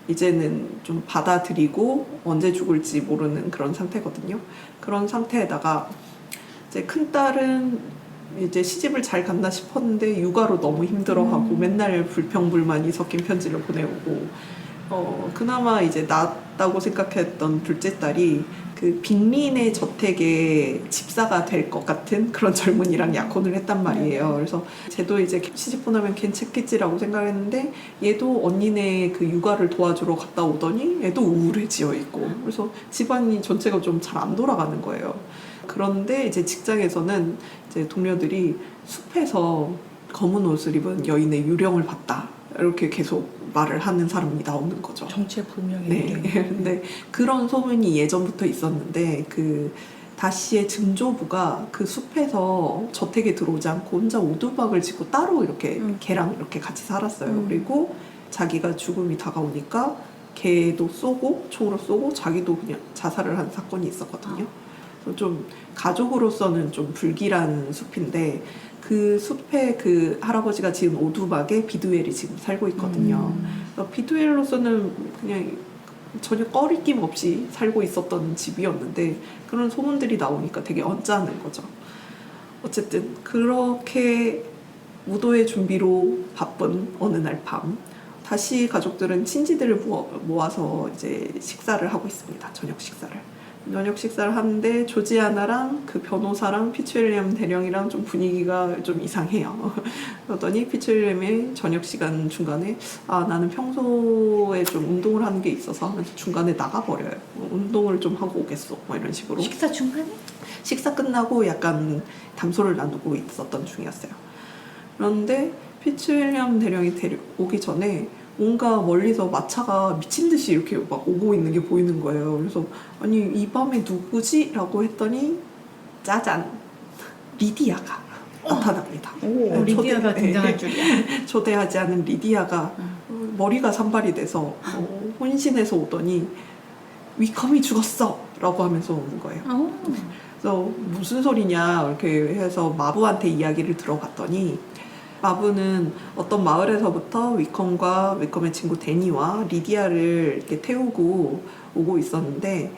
Speaker 1: 이제는 좀 받아들이고 언제 죽을지 모르는 그런 상태거든요. 그런 상태에다가 이제 큰딸은 이제 시집을 잘 갔나 싶었는데 육아로 너무 힘들어하고 맨날 불평불만이 섞인 편지를 보내오고 그나마 이제 낫다고 생각했던 둘째 딸이 그 빅민의 저택에 집사가 될 것 같은 그런 젊은이랑 약혼을 했단 말이에요. 그래서 쟤도 이제 시집고 나면 괜찮겠지라고 생각했는데 얘도 언니네 그 육아를 도와주러 갔다 오더니 얘도 우울해지어 있고 그래서 집안이 전체가 좀 잘 안 돌아가는 거예요. 그런데 이제 직장에서는 이제 동료들이 숲에서 검은 옷을 입은 여인의 유령을 봤다. 이렇게 계속 말을 하는 사람이 나오는 거죠.
Speaker 3: 정체불명의
Speaker 1: 네. 근데 그런 소문이 예전부터 있었는데 그 다시의 증조부가 그 숲에서 저택에 들어오지 않고 혼자 오두막을 짓고 따로 이렇게 개랑 이렇게 같이 살았어요. 그리고 자기가 죽음이 다가오니까 개도 쏘고 총으로 쏘고 자기도 그냥 자살을 한 사건이 있었거든요. 그래서 좀 가족으로서는 좀 불길한 숲인데 그 숲에 그 할아버지가 지은 오두막에 비드웰이 지금 살고 있거든요. 비드웰로서는 그냥 전혀 꺼리낌 없이 살고 있었던 집이었는데 그런 소문들이 나오니까 되게 언짢은 거죠. 어쨌든 그렇게 무도의 준비로 바쁜 어느 날 밤 다시 가족들은 친지들을 모아서 이제 식사를 하고 있습니다. 저녁 식사를 하는데 조지아나랑 그 변호사랑 피츠윌리엄 대령이랑 좀 분위기가 좀 이상해요. 그러더니 피츠윌리엄이 저녁 시간 중간에 나는 평소에 좀 운동을 하는 게 있어서 하면서 중간에 나가버려요. 운동을 좀 하고 오겠어. 뭐 이런 식으로.
Speaker 2: 식사 중간에?
Speaker 1: 식사 끝나고 약간 담소를 나누고 있었던 중이었어요. 그런데 피츠윌리엄 대령이 오기 전에 뭔가 멀리서 마차가 미친 듯이 이렇게 막 오고 있는 게 보이는 거예요. 그래서 아니 이 밤에 누구지? 라고 했더니 짜잔 리디아가 나타납니다. 네,
Speaker 2: 리디아가 등장할 줄이야.
Speaker 1: 초대하지 않은 리디아가 머리가 산발이 돼서 혼신해서 오더니 위컴이 죽었어 라고 하면서 오는 거예요. 그래서 무슨 소리냐 이렇게 해서 마부한테 이야기를 들어봤더니 마부는 어떤 마을에서부터 위컴과 위컴의 친구 데니와 리디아를 이렇게 태우고 오고 있었는데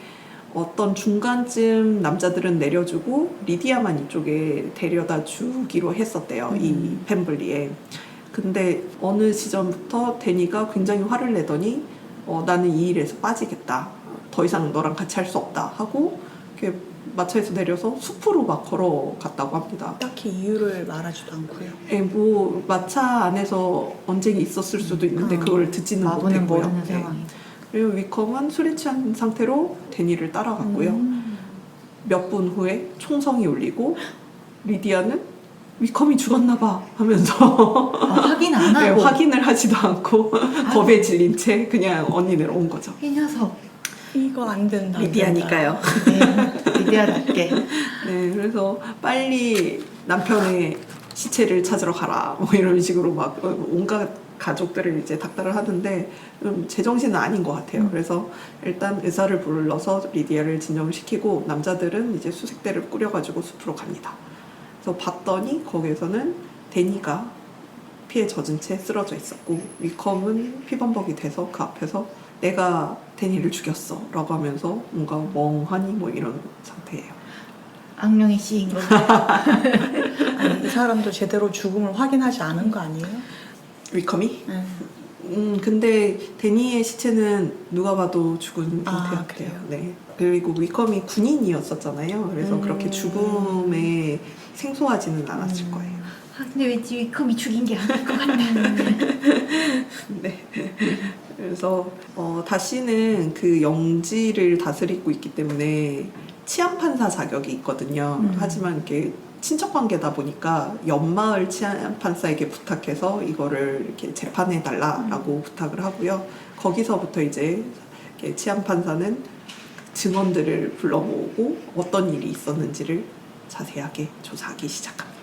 Speaker 1: 어떤 중간쯤 남자들은 내려주고 리디아만 이쪽에 데려다 주기로 했었대요. 이 펜블리에. 근데 어느 시점부터 데니가 굉장히 화를 내더니 나는 이 일에서 빠지겠다. 더 이상 너랑 같이 할 수 없다 하고 이렇게 마차에서 내려서 숲으로 막 걸어갔다고 합니다.
Speaker 3: 딱히 이유를 말하지도 않고요.
Speaker 1: 예, 뭐 마차 안에서 언쟁이 있었을 수도 있는데 그걸 듣지는
Speaker 2: 마부는
Speaker 1: 못했고요.
Speaker 2: 모르는
Speaker 1: 예.
Speaker 2: 상황이.
Speaker 1: 그리고 위컴은 술에 취한 상태로 데니를 따라갔고요. 몇 분 후에 총성이 울리고 리디아는 위컴이 죽었나 봐 하면서
Speaker 2: 확인 안
Speaker 1: 네,
Speaker 2: 하고
Speaker 1: 확인을 하지도 않고 겁에 질린 채 그냥 언니를 온 거죠.
Speaker 2: 이 녀석
Speaker 3: 이거 안 된다.
Speaker 1: 리디아니까요.
Speaker 2: 리디아답게
Speaker 1: 네, 그래서 빨리 남편의 시체를 찾으러 가라 뭐 이런 식으로 막 온갖 가족들을 이제 닥달을 하는데 제정신은 아닌 것 같아요. 그래서 일단 의사를 불러서 리디아를 진정을 시키고 남자들은 이제 수색대를 꾸려가지고 숲으로 갑니다. 그래서 봤더니 거기에서는 데니가 피에 젖은 채 쓰러져 있었고 위컴은 피범벅이 돼서 그 앞에서 내가 데니를 죽였어 라고 하면서 뭔가 멍하니 뭐 이런 상태예요.
Speaker 2: 악령이 씌인 거죠.
Speaker 3: 아니, 이 사람도 제대로 죽음을 확인하지 않은 거 아니에요?
Speaker 1: 위컴이?
Speaker 3: 네.
Speaker 1: 근데 데니의 시체는 누가 봐도 죽은
Speaker 3: 아,
Speaker 1: 상태였대요.
Speaker 3: 그래요?
Speaker 1: 네. 그리고 위컴이 군인이었었잖아요. 그래서 그렇게 죽음에 생소하지는 않았을 거예요.
Speaker 2: 근데 왠지 위컴이 죽인 게 아닐 것 같다.
Speaker 1: 네. 그래서 다시는 그 영지를 다스리고 있기 때문에 치안판사 자격이 있거든요. 하지만 이렇게 친척 관계다 보니까 옆마을 치안판사에게 부탁해서 이거를 이렇게 재판해 달라라고 부탁을 하고요. 거기서부터 이제 이렇게 치안판사는 증언들을 불러 모으고 어떤 일이 있었는지를 자세하게 조사하기 시작합니다.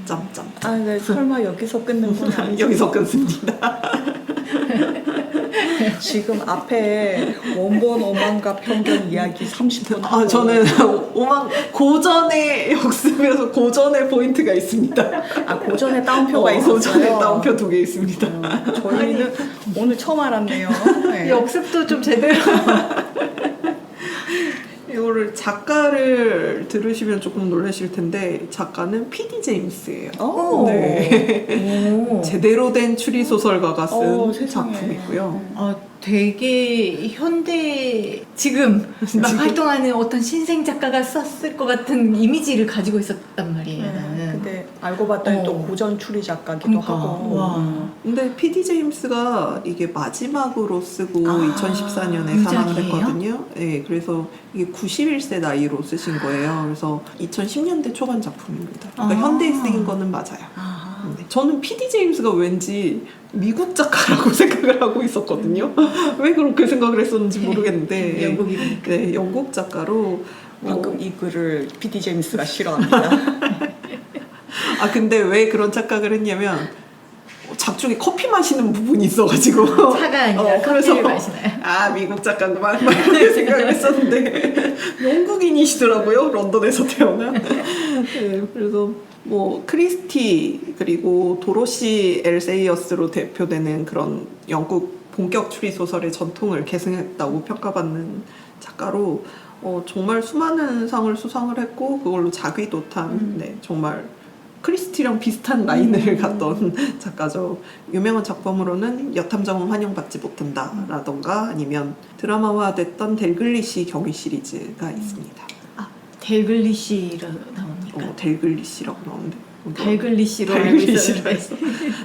Speaker 1: 점점.
Speaker 3: 아, 네, 설마 여기서 끊는 건 아니죠?
Speaker 1: 여기서 끊습니다.
Speaker 3: 지금 앞에 원본 오만과 편견 이야기 30분 하고
Speaker 1: 저는 고전의 역습에서 고전의 포인트가 있습니다.
Speaker 3: 고전에 따옴표가 있었어요.
Speaker 1: 고전에 따옴표 2개 있습니다.
Speaker 3: 저희는 오늘 처음 알았네요. 네.
Speaker 2: 역습도 좀 제대로.
Speaker 1: 이거를 작가를 들으시면 조금 놀라실 텐데 작가는 PD 제임스예요.
Speaker 3: 오.
Speaker 1: 네.
Speaker 2: 오.
Speaker 1: 제대로 된 추리 소설가가 쓴
Speaker 3: 세상에.
Speaker 1: 작품이고요.
Speaker 2: 되게 현대 지금 막 활동하는 어떤 신생 작가가 썼을 것 같은 이미지를 가지고 있었단 말이에요. 나는.
Speaker 3: 근데 알고 봤더니 또 고전 추리 작가기도
Speaker 2: 그러니까.
Speaker 3: 하고.
Speaker 2: 와.
Speaker 1: 근데 PD 제임스가 이게 마지막으로 쓰고
Speaker 2: 아,
Speaker 1: 2014년에
Speaker 2: 유작이에요?
Speaker 1: 사망을 했거든요. 네, 그래서 이게 91세 나이로 쓰신 거예요. 그래서 2010년대 초반 작품입니다. 그러니까
Speaker 2: 아.
Speaker 1: 현대에 쓰인 거는 맞아요.
Speaker 2: 아.
Speaker 1: 네, 저는 PD 제임스가 왠지 미국 작가라고 생각을 하고 있었거든요. 왜 그렇게 생각을 했었는지 모르겠는데
Speaker 2: 영국이니까.
Speaker 1: 네, 영국 작가로
Speaker 3: 방금 이 글을 PD 제임스가 싫어합니다.
Speaker 1: 근데 왜 그런 착각을 했냐면 작중에 커피 마시는 부분이 있어가지고
Speaker 2: 차가 아니라 커피를 마시나요?
Speaker 1: 미국 작가구만 막 이렇게 생각을 했었는데 영국인이시더라고요. 런던에서 태어난. 네, 그래서 뭐 크리스티 그리고 도로시 엘세이어스로 대표되는 그런 영국 본격 추리 소설의 전통을 계승했다고 평가받는 작가로 정말 수많은 상을 수상을 했고 그걸로 자귀도 탄 네, 정말 크리스티랑 비슷한 라인을 갔던 작가죠. 유명한 작품으로는 여탐정은 환영받지 못한다라던가 아니면 드라마화됐던 델글리시 경위 시리즈가 있습니다.
Speaker 2: 델글리시로 나옵니까?
Speaker 1: 델글리시라고 나오는데
Speaker 2: 델글리시로 알고 있었는데.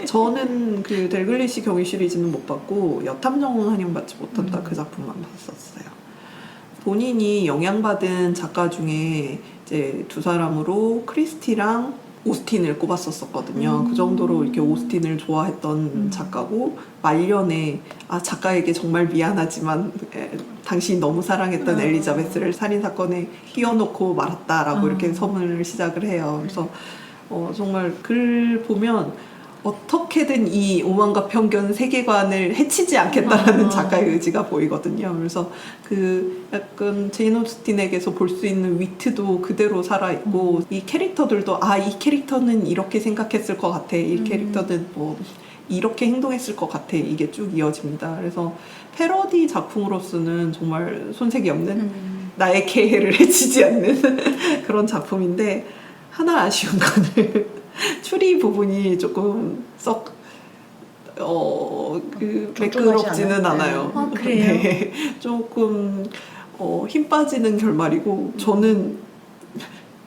Speaker 1: 저는 그 델글리시 경위 시리즈는 못 봤고 여탐정은 환영받지 못한다 그 작품만 봤었어요. 본인이 영향받은 작가 중에 이제 두 사람으로 크리스티랑 오스틴을 꼽았었거든요. 그 정도로 이렇게 오스틴을 좋아했던 작가고 말년에 작가에게 정말 미안하지만 당신이 너무 사랑했던 엘리자베스를 살인 사건에 끼워놓고 말았다라고 이렇게 서문을 시작을 해요. 그래서 정말 글 보면 어떻게든 이 오만과 편견 세계관을 해치지 않겠다라는 작가의 의지가 보이거든요. 그래서 그 약간 제인 오스틴에게서 볼 수 있는 위트도 그대로 살아있고 이 캐릭터들도 이 캐릭터는 이렇게 생각했을 것 같아. 이 캐릭터는 뭐 이렇게 행동했을 것 같아. 이게 쭉 이어집니다. 그래서 패러디 작품으로서는 정말 손색이 없는 나의 계획을 해치지 않는 그런 작품인데 하나 아쉬운 거는 추리 부분이 조금 썩 매끄럽지는 않아요.
Speaker 2: 그래요?
Speaker 1: 네, 조금 힘 빠지는 결말이고 저는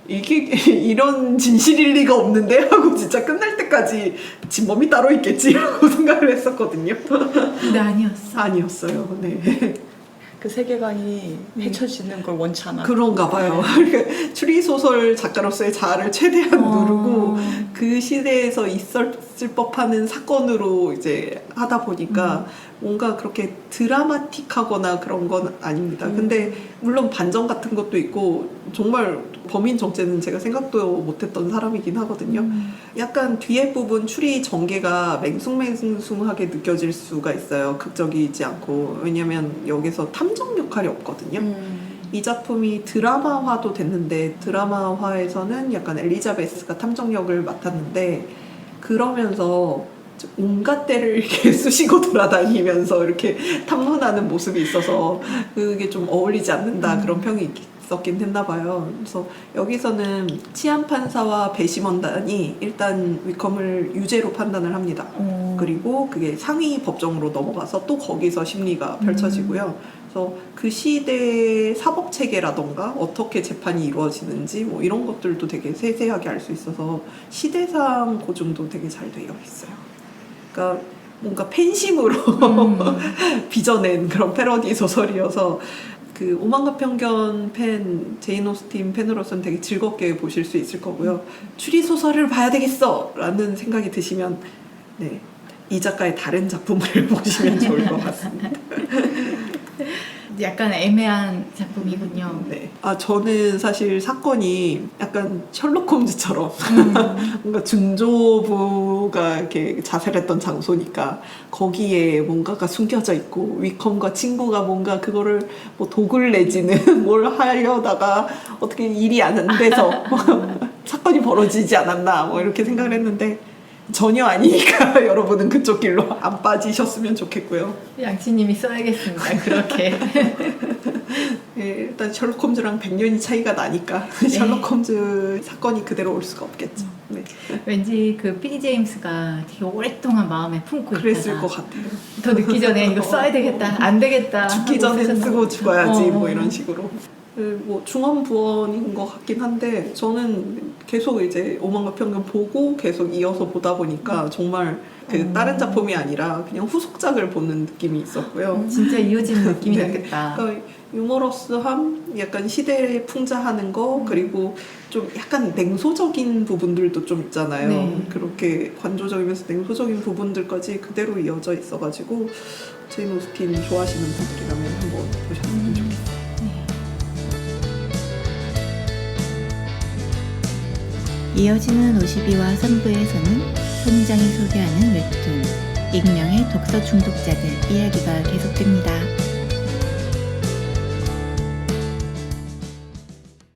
Speaker 1: 이게 이런 진실일 리가 없는데 하고 진짜 끝날 때까지 진범이 따로 있겠지라고 생각을 했었거든요.
Speaker 2: 근데 아니었어.
Speaker 1: 아니었어요. 네.
Speaker 3: 그 세계관이 헤쳐지는 걸 원치 않아.
Speaker 1: 그런가 봐요. 그러니까 추리소설 작가로서의 자아를 최대한 누르고 그 시대에서 있었을 법하는 사건으로 이제 하다 보니까 뭔가 그렇게 드라마틱하거나 그런 건 아닙니다. 근데 물론 반전 같은 것도 있고 정말 범인 정체는 제가 생각도 못했던 사람이긴 하거든요. 약간 뒤에 부분 추리 전개가 맹숭맹숭하게 느껴질 수가 있어요. 극적이지 않고. 왜냐면 여기서 탐정 역할이 없거든요. 이 작품이 드라마화도 됐는데 드라마화에서는 약간 엘리자베스가 탐정 역을 맡았는데 그러면서 온갖 때를 이렇게 쑤시고 돌아다니면서 이렇게 탐문하는 모습이 있어서 그게 좀 어울리지 않는다 그런 평이 있었긴 했나 봐요. 그래서 여기서는 치안 판사와 배심원단이 일단 위컴을 유죄로 판단을 합니다. 그리고 그게 상위 법정으로 넘어가서 또 거기서 심리가 펼쳐지고요. 그래서 그 시대의 사법 체계라던가 어떻게 재판이 이루어지는지 뭐 이런 것들도 되게 세세하게 알 수 있어서 시대상 고증도 되게 잘 되어 있어요. 그러니까 뭔가 팬심으로 빚어낸 그런 패러디 소설이어서 그 오만과 편견 팬, 제인 오스틴 팬으로서는 되게 즐겁게 보실 수 있을 거고요. 추리 소설을 봐야 되겠어! 라는 생각이 드시면 네, 이 작가의 다른 작품을 보시면 좋을 것 같습니다.
Speaker 2: 약간 애매한 작품이군요.
Speaker 1: 네. 아, 저는 사실 사건이 약간 셜록 홈즈처럼 뭔가 중조부가 이렇게 자살했던 장소니까 거기에 뭔가가 숨겨져 있고 위컴과 친구가 뭔가 그거를 뭐 독을 내지는 뭘 하려다가 어떻게 일이 안 돼서 사건이 벌어지지 않았나 뭐 이렇게 생각을 했는데 전혀 아니니까 여러분은 그쪽 길로 안 빠지셨으면 좋겠고요.
Speaker 2: 양치님이 써야겠습니다. 그렇게.
Speaker 1: 네, 일단 셜록 홈즈랑 100년이 차이가 나니까 셜록 홈즈 사건이 그대로 올 수가 없겠죠. 네.
Speaker 2: 왠지 그 PD 제임스가 되게 오랫동안 마음에 품고
Speaker 1: 그랬을
Speaker 2: 있다가
Speaker 1: 것 같아요.
Speaker 2: 더 늦기 전에 이거 써야 되겠다, 안 되겠다.
Speaker 1: 죽기
Speaker 2: 하고
Speaker 1: 전에
Speaker 2: 쓰셨나
Speaker 1: 쓰고
Speaker 2: 보다.
Speaker 1: 죽어야지
Speaker 2: 어.
Speaker 1: 뭐 이런 식으로. 뭐 중언부언인 것 같긴 한데 저는 계속 이제 오만과 편견 보고 계속 이어서 보다 보니까 정말 그 다른 작품이 아니라 그냥 후속작을 보는 느낌이 있었고요.
Speaker 2: 진짜 이어지는 느낌이
Speaker 1: 네.
Speaker 2: 나겠다.
Speaker 1: 그러니까 유머러스함, 약간 시대에 풍자하는 거, 그리고 좀 약간 냉소적인 부분들도 좀 있잖아요.
Speaker 2: 네.
Speaker 1: 그렇게 관조적이면서 냉소적인 부분들까지 그대로 이어져 있어가지고 제인 오스틴 좋아하시는 분들이라면 한번 보셨으면 좋겠어요.
Speaker 4: 이어지는 52와 3부에서는 손장이 소개하는 웹툰 익명의 독서 중독자들 이야기가 계속됩니다.